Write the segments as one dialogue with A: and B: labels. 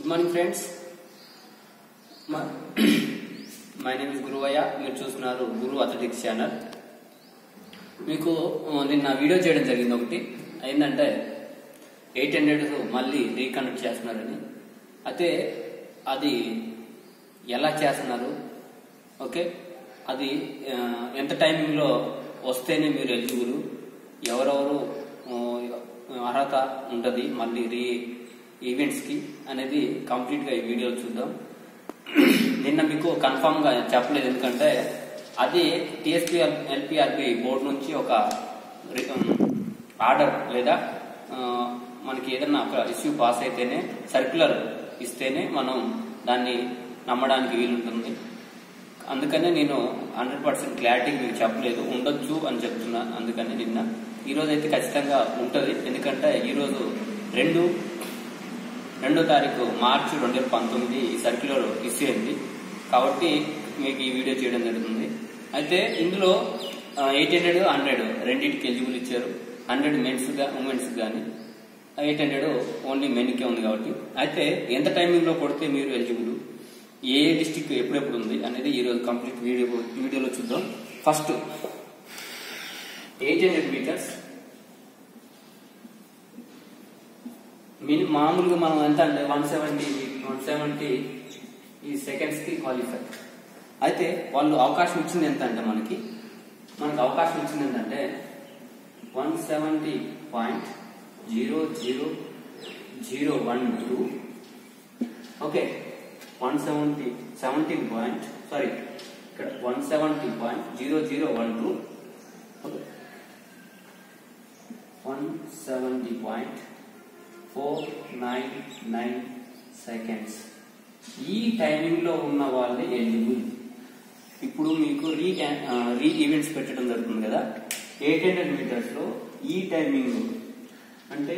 A: Good morning friends. My name is Guruvaiah. మీరు చూస్తున్నారు గురు athletics channel. మీకు నిన్న వీడియో చేయడం జరిగింది. ఒకటి ఏంటంటే 800 మళ్ళీ రీకనెక్ట్ చేస్తున్నారని. అయితే అది ఎలా చేస్తున్నారు, ఓకే, అది ఎంత టైమింగ్లో వస్తేనే మీరు ఎలిజిబుల్, ఎవరెవరు అర్హత ఉంటుంది మళ్ళీ ఈవెంట్స్కి అనేది కంప్లీట్గా ఈ వీడియోలో చూద్దాం. నిన్న మీకు కన్ఫామ్గా చెప్పలేదు, ఎందుకంటే అది టీఎస్పీ ఎల్పిఆర్బి బోర్డు నుంచి ఒక ఆర్డర్ లేదా మనకి ఏదన్నా ఒక ఇష్యూ పాస్ అయితేనే, సర్క్యులర్ ఇస్తేనే మనం దాన్ని నమ్మడానికి వీలుంటుంది. అందుకనే నేను 100% క్లారిటీ మీకు చెప్పలేదు, ఉండొచ్చు అని చెప్తున్నా. అందుకని నిన్న ఈరోజు అయితే ఖచ్చితంగా ఉంటుంది, ఎందుకంటే ఈరోజు 2వ తారీఖు మార్చి 2019 ఈ సర్క్యులర్ ఇష్యూ అయింది. కాబట్టి మీకు ఈ వీడియో చేయడం జరుగుతుంది. అయితే ఇందులో 800, 100 రెండింటికి ఎలిజిబుల్ ఇచ్చారు. 100 మెన్స్గా ఉమెన్స్ కానీ, 800 ఓన్లీ మెన్కే ఉంది. కాబట్టి అయితే ఎంత టైమింగ్లో కొడితే మీరు ఎలిజిబుల్, ఏ డిస్టిక్ ఎప్పుడెప్పుడు ఉంది అనేది ఈరోజు కంప్లీట్ వీడియోలో చూద్దాం. ఫస్ట్ 800 మీటర్స్ మామూలుగా మనం ఎంత అంటే 170 ఈ సెకండ్స్ కి క్వాలిఫై. అయితే వాళ్ళు అవకాశం ఇచ్చింది ఎంత అంటే మనకి అవకాశం ఇచ్చింది ఏంటంటే 170.00012. ఓకే, 170.0012. Okay, 170.499 seconds. ఈ టైమింగ్ లో ఉన్న వాళ్ళే ఎలిజిబుల్. ఇప్పుడు మీకు రీ ఈవెంట్స్ పెట్టడం జరుగుతుంది కదా 800 మీటర్స్ లో. ఈ టైమింగ్ అంటే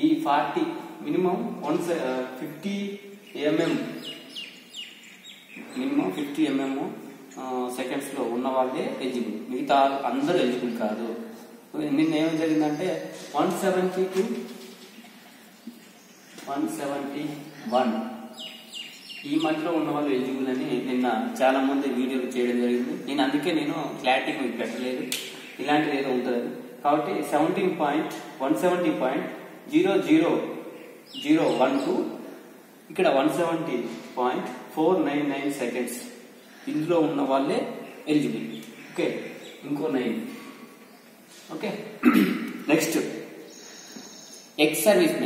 A: ఈ 40 మినిమం 50 mm సెకండ్స్ లో ఉన్న వాళ్ళే ఎలిజిబుల్, మిగతా అందరూ ఎలిజిబుల్ కాదు. నిన్న ఏం జరిగిందంటే 170 to 171 ఈ మధ్యలో ఉన్న వాళ్ళు ఎలిజిబుల్ అని నిన్న చాలా మంది వీడియోలు చేయడం జరిగింది. అందుకే నేను క్లారిటీ మీకు పెట్టలేదు, ఇలాంటిది ఏదో ఉంటుంది కాబట్టి 170.00012 ఇక్కడ 170.499 సెకండ్స్ ఇందులో ఉన్న వాళ్ళే ఎలిజిబుల్. ఓకే, ఇంకో 9. Okay, next ex service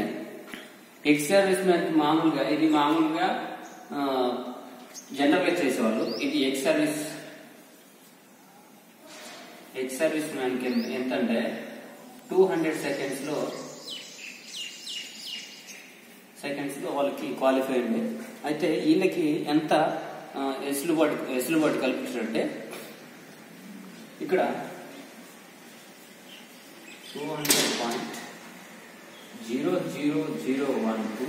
A: man. మామూలుగా ఇది జనరల్ గా చేసేవాళ్ళు. ఇది ఎక్స్ సర్వీస్ మ్యాన్ కి ఎంతంటే 200 సెకండ్స్ లో వాళ్ళకి క్వాలిఫై ఉంది. అయితే వీళ్ళకి ఎంత ఎసులుబాటు కల్పించారంటే ఇక్కడ 200.00012.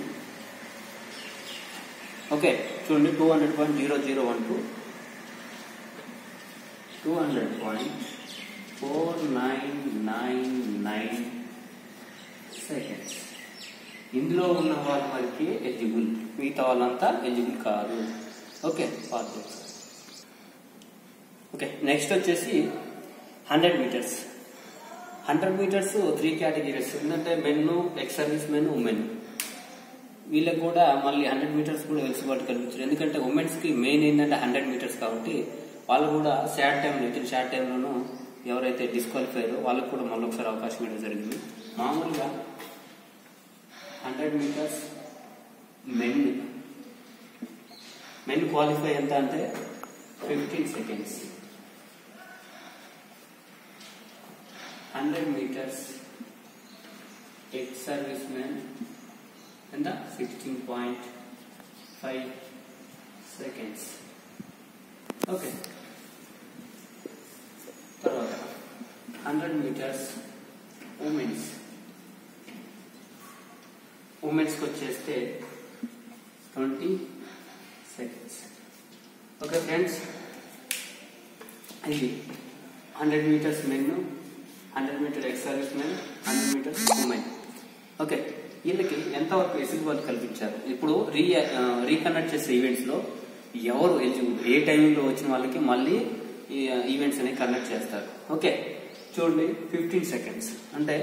A: ఓకే, చూడండి 200.0012, 200.499 సెకండ్స్ ఇందులో ఉన్న వాళ్ళ వరకు ఎలిజిబుల్, మిగతా వాళ్ళంతా ఎలిజిబుల్ కాదు. ఓకే, ఓకే, నెక్స్ట్ వచ్చేసి 100 మీటర్స్. 100 మీటర్స్ 3 కేటగిరీస్ ఏంటంటే men, X service men, women. వీళ్ళకి కూడా మళ్ళీ 100 మీటర్స్ కూడా వెసులుబాటు కల్పించారు. ఎందుకంటే ఉమెన్స్ కి మెయిన్ ఏంటంటే 100 మీటర్స్ కాబట్టి వాళ్ళు కూడా షార్ట్ టైంలోనూ ఎవరైతే డిస్క్వాలిఫై అయ్యారో వాళ్ళకు కూడా మళ్ళీ ఒకసారి అవకాశం ఇవ్వడం జరిగింది. మామూలుగా 100 మీటర్స్ మెన్ క్వాలిఫై ఎంత అంటే 15 seconds. 100 metres ex service men ఎంత 16.5 సెకండ్స్. ఓకే, తర్వాత 100 మీటర్స్ ఉమెన్స్కి వచ్చేస్తే 20 సెకండ్స్. ఓకే ఫ్రెండ్స్, ఇది 100 metres men, 100 metre ex service men, 100 metres women. Okay, వీళ్ళకి ఎంతవరకు ఎలిజిబిలిటీ కల్పించారు. ఇప్పుడు రీకనెక్ట్ చేసే ఈవెంట్స్ లో ఎవరు ఎలిజిబుల్, ఏ టైమింగ్ లో వచ్చిన వాళ్ళకి మళ్ళీ ఈ ఈవెంట్స్ అనేవి కనెక్ట్ చేస్తారు. ఓకే చూడండి 15 సెకండ్స్ అంటే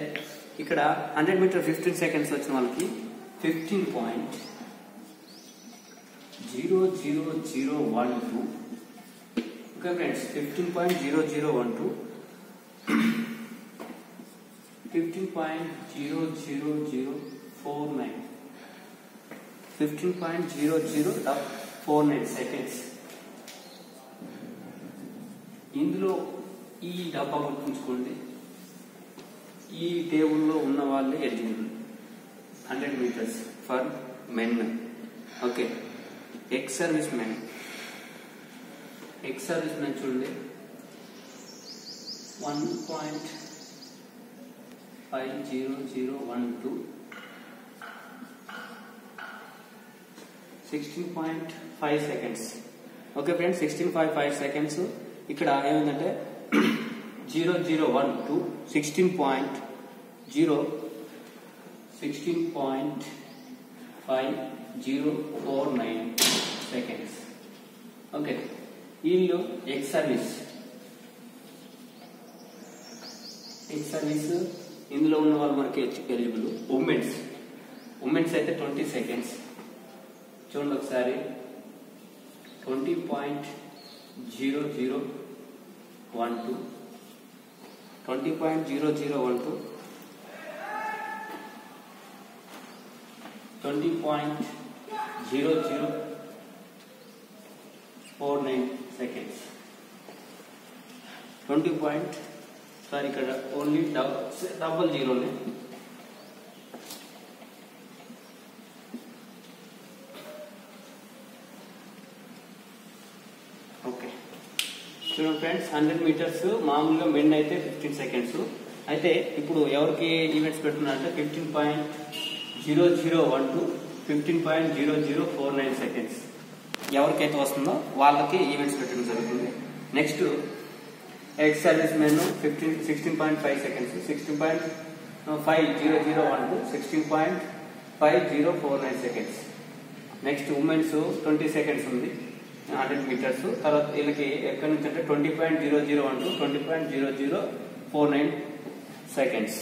A: ఇక్కడ 100 మీటర్ 15 సెకండ్స్ వచ్చిన వాళ్ళకి 15.00012. Okay friends 15.0012 15.00049 15.0049 seconds. ఇందులో ఈ డబ్బా గుర్తుంచుకోండి, ఈ టేబుల్లో ఉన్న వాళ్ళే eligible 100 metres for men. Okay ex service men చూడండి 1.50012 16.5 సెకండ్స్. Okay friends 16.5 seconds. ఇక్కడ ఏమైందంటే 0012 16.5049 సెకండ్స్. ఓకే వీళ్ళు ఎక్స్ సర్వీస్ ఇందులో ఉన్న వాళ్ళు మనకి ఎలిజిబుల్. ఉమెన్స్ అయితే 20 సెకండ్స్. చూడండి ఒకసారి 20.0012 20.0012 20.0049 సెకండ్స్. 20. సారీ ఇక్కడ ఓన్లీ డబల్ జీరోనే. ఓకే చూడండి ఫ్రెండ్స్ 100 మీటర్స్ మామూలుగా మెన్ అయితే 15 సెకండ్స్. అయితే ఇప్పుడు ఎవరికి ఈవెంట్స్ పెడుతున్నారంటే 15.0012 15.0049 సెకండ్స్. ఎవరికైతే వస్తుందో వాళ్ళకి ఈవెంట్స్ పెట్టడం జరుగుతుంది. Next X service men 16.5 seconds 16.5012 16.5049 seconds. Next women's 20 seconds ఉంది 100 మీటర్స్. తర్వాత వీళ్ళకి ఎక్కడి నుంచి అంటే 20.0012 20.0049 సెకండ్స్.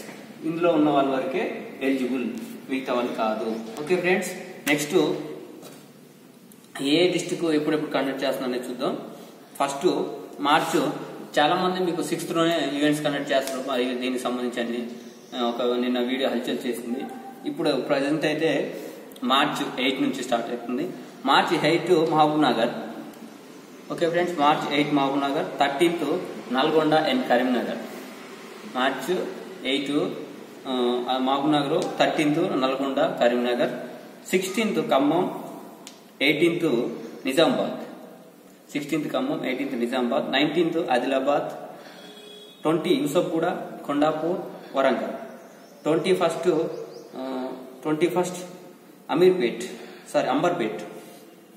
A: ఇందులో ఉన్న వాళ్ళ వరకే ఎలిజిబుల్, మిగతా వాళ్ళు కాదు. ఓకే ఫ్రెండ్స్ నెక్స్ట్ ఏ డిస్ట్రిక్ట్ ఎప్పుడెప్పుడు కండక్ట్ చేస్తున్నారనేది చూద్దాం. ఫస్ట్ మార్చ్ చాలా మంది మీకు 6th లోనే ఈవెంట్స్ కండక్ట్ చేస్తారు. మరి దీనికి సంబంధించి నిన్న వీడియో హల్చల్ చేసింది. ఇప్పుడు ప్రజెంట్ అయితే మార్చ్ 8 నుంచి స్టార్ట్ అవుతుంది. March 8 Mahabubnagar. Okay friends March 8 Mahabubnagar, 13th Nalgonda and Karimnagar. March 8 Mahabubnagar, 13th Nalgonda Karimnagar, 16th Khammam, 18th Nizamabad. 16th Khammam, 18th Nizamabad, 19th Adilabad, 20 Yousufguda, Kondapur, Warangal, 21st Amberpet.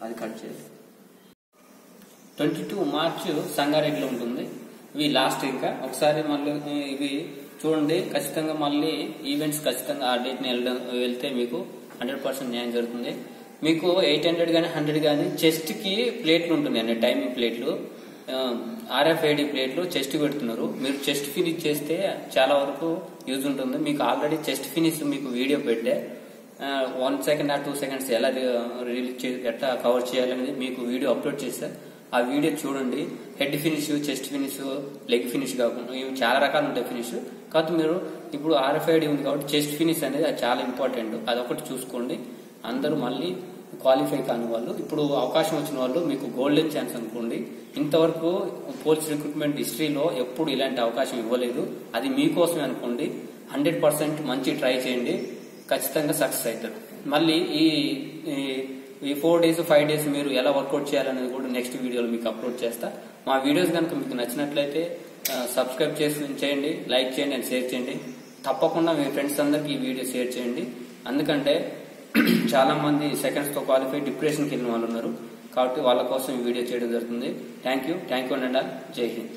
A: అది కట్ చేసి 22 మార్చ్ సంగారెడ్డిలో ఉంటుంది. ఇవి లాస్ట్. ఇంకా ఒకసారి మళ్ళీ ఇవి చూడండి. ఖచ్చితంగా మళ్ళీ ఈవెంట్స్ ఖచ్చితంగా ఆ డేట్ ని వెళ్తే మీకు 100% న్యాయం జరుగుతుంది. మీకు 800 కానీ 100 కానీ చెస్ట్ కి ప్లేట్లు ఉంటున్నాయండి, టైమింగ్ ప్లేట్లు, RFID ప్లేట్లు చెస్ట్ పెడుతున్నారు. మీరు చెస్ట్ ఫినిష్ చేస్తే చాలా వరకు యూజ్ ఉంటుంది. మీకు ఆల్రెడీ చెస్ట్ ఫినిష్ మీకు వీడియో పెట్టే 1 సెకండ్ or 2 సెకండ్స్ ఎలా ఎట్లా కవర్ చేయాలనేది మీకు వీడియో అప్లోడ్ చేస్తే ఆ వీడియో చూడండి. Head finish, chest finish, leg finish కాకుండా ఇవి చాలా రకాలు ఉంటాయి ఫినిష్. కాబట్టి మీరు ఇప్పుడు RFID ఉంది కాబట్టి చెస్ట్ ఫినిష్ అనేది అది చాలా ఇంపార్టెంట్. అదొకటి చూసుకోండి. అందరూ మళ్ళీ క్వాలిఫై కాని వాళ్ళు ఇప్పుడు అవకాశం వచ్చిన వాళ్ళు మీకు గోల్డెన్ ఛాన్స్ అనుకోండి. ఇంతవరకు పోలీస్ రిక్రూట్మెంట్ హిస్టరీలో ఎప్పుడు ఇలాంటి అవకాశం ఇవ్వలేదు. అది మీకోసమే అనుకోండి. 100% మంచి ట్రై చేయండి, ఖచ్చితంగా సక్సెస్ అవుతారు. మళ్ళీ ఈ 4 days 5 days మీరు ఎలా వర్కౌట్ చేయాలనేది కూడా నెక్స్ట్ వీడియోలో మీకు అప్లోడ్ చేస్తా. మా వీడియోస్ కనుక మీకు నచ్చినట్లయితే సబ్స్క్రైబ్ చేయండి, లైక్ చేయండి అండ్ షేర్ చేయండి. తప్పకుండా మీ ఫ్రెండ్స్ అందరికి ఈ వీడియో షేర్ చేయండి. ఎందుకంటే చాలా మంది సెకండ్స్ తో క్వాలిఫై డిప్రెషన్కి వెళ్ళిన వాళ్ళు ఉన్నారు. కాబట్టి వాళ్ళ కోసం ఈ వీడియో చేయడం జరుగుతుంది. థ్యాంక్ యూ అండ్ జై హింద్.